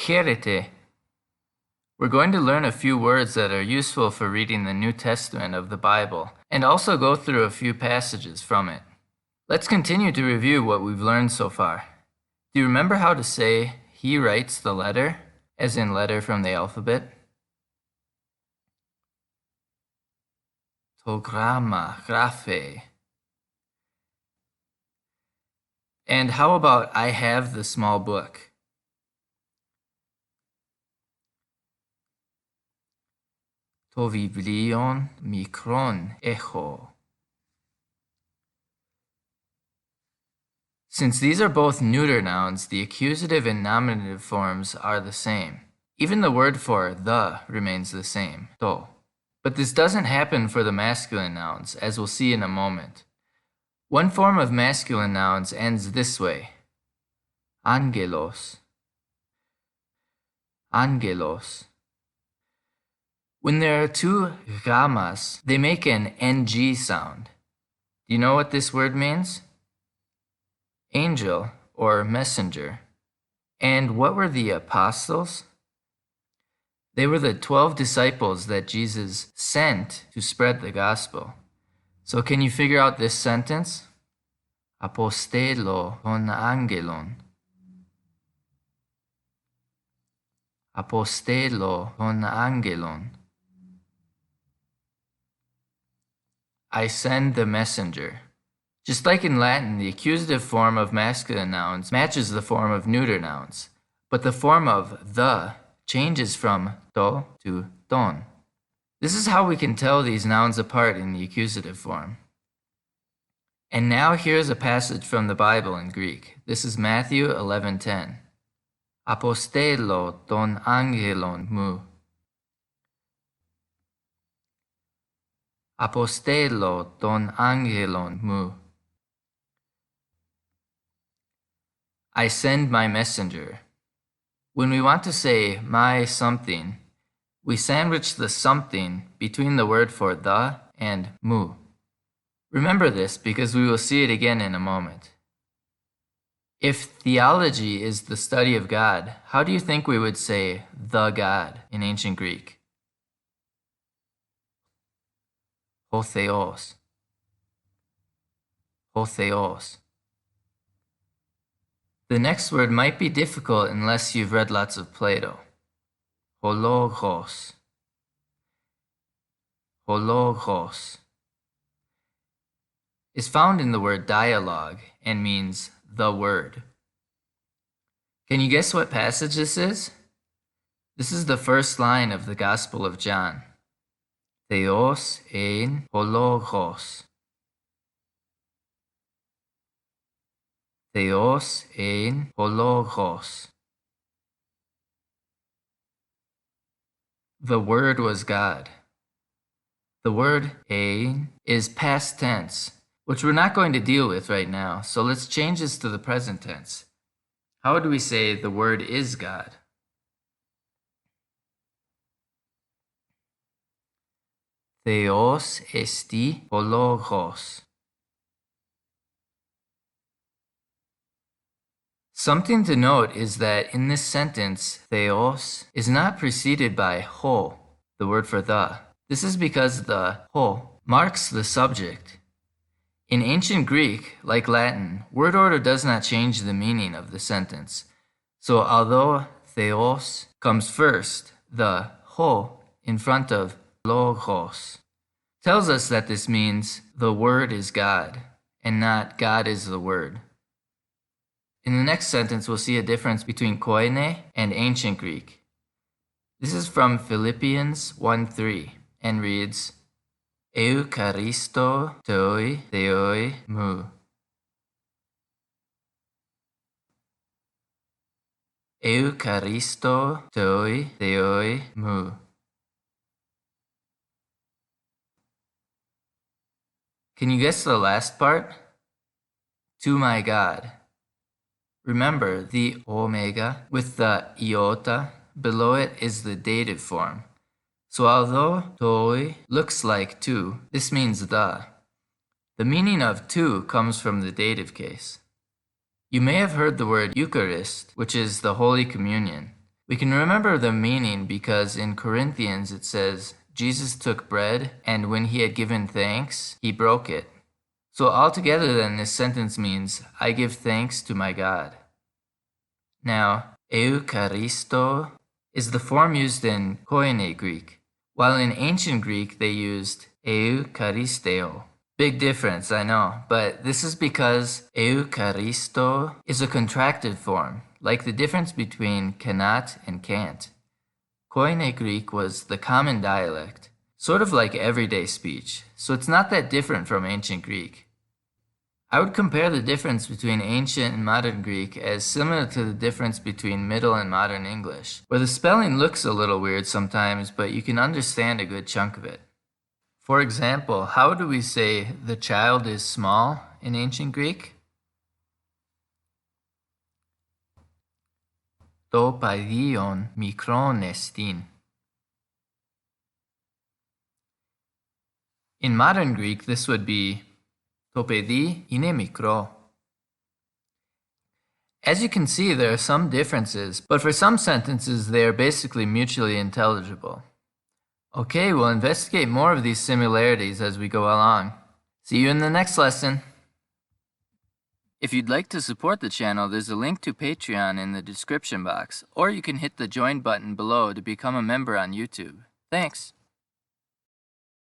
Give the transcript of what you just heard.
Χαίρετε. We're going to learn a few words that are useful for reading the New Testament of the Bible, and also go through a few passages from it. Let's continue to review what we've learned so far. Do you remember how to say, he writes the letter, as in letter from the alphabet? To gramma, graphe. And how about I have the small book? To βιβλίον μικρόν έχω. Since these are both neuter nouns, the accusative and nominative forms are the same. Even the word for the remains the same, to. But this doesn't happen for the masculine nouns, as we'll see in a moment. One form of masculine nouns ends this way. Angelos. Angelos. When there are two grammas, they make an ng sound. Do you know what this word means? Angel or messenger. And what were the apostles? They were the 12 disciples that Jesus sent to spread the gospel. So can you figure out this sentence? Apostelo ton angelon. Apostelo ton angelon. I send the messenger. Just like in Latin, the accusative form of masculine nouns matches the form of neuter nouns, but the form of the changes from to ton. This is how we can tell these nouns apart in the accusative form. And now here's a passage from the Bible in Greek. This is Matthew 11:10. Apostelo ton angelon mu. Apostelo ton angelon mu. I send my messenger. When we want to say my something, we sandwich the something between the word for the and mu. Remember this because we will see it again in a moment. If theology is the study of God, how do you think we would say the God in ancient Greek? Ho theos. Ho theos. The next word might be difficult unless you've read lots of Plato. Hologos. Hologos is found in the word dialogue and means the word. Can you guess what passage this is? This is the first line of the Gospel of John. Theos ein hologos. Theos ein hologos. The Word was God. The word ein is past tense, which we're not going to deal with right now, so let's change this to the present tense. How would we say the Word is God? Theos esti hologos. Something to note is that in this sentence, theos is not preceded by ho, the word for the. This is because the ho marks the subject. In ancient Greek, like Latin, word order does not change the meaning of the sentence. So although theos comes first, the ho in front of logos tells us that this means the Word is God and not God is the Word. In the next sentence, we'll see a difference between koine and ancient Greek. This is from Philippians 1:3 and reads, Eucharisto toi theoi mu. Eucharisto toi theoi mu. Can you guess the last part? To my God. Remember, the omega with the iota below it is the dative form. So although toi looks like to, this means the. The meaning of to comes from the dative case. You may have heard the word Eucharist, which is the Holy Communion. We can remember the meaning because in Corinthians it says, Jesus took bread, and when he had given thanks, he broke it. So altogether then, this sentence means, I give thanks to my God. Now, Eucharisto is the form used in Koine Greek, while in ancient Greek they used Eucharisteo. Big difference, I know, but this is because Eucharisto is a contracted form, like the difference between cannot and can't. Koine Greek was the common dialect, sort of like everyday speech, so it's not that different from ancient Greek. I would compare the difference between ancient and modern Greek as similar to the difference between Middle and Modern English, where the spelling looks a little weird sometimes, but you can understand a good chunk of it. For example, how do we say the child is small in ancient Greek? To paidion mikron estin. In modern Greek, this would be to peidi είναι μικρό. As you can see, there are some differences, but for some sentences, they are basically mutually intelligible. Okay, we'll investigate more of these similarities as we go along. See you in the next lesson. If you'd like to support the channel, there's a link to Patreon in the description box, or you can hit the join button below to become a member on YouTube. Thanks.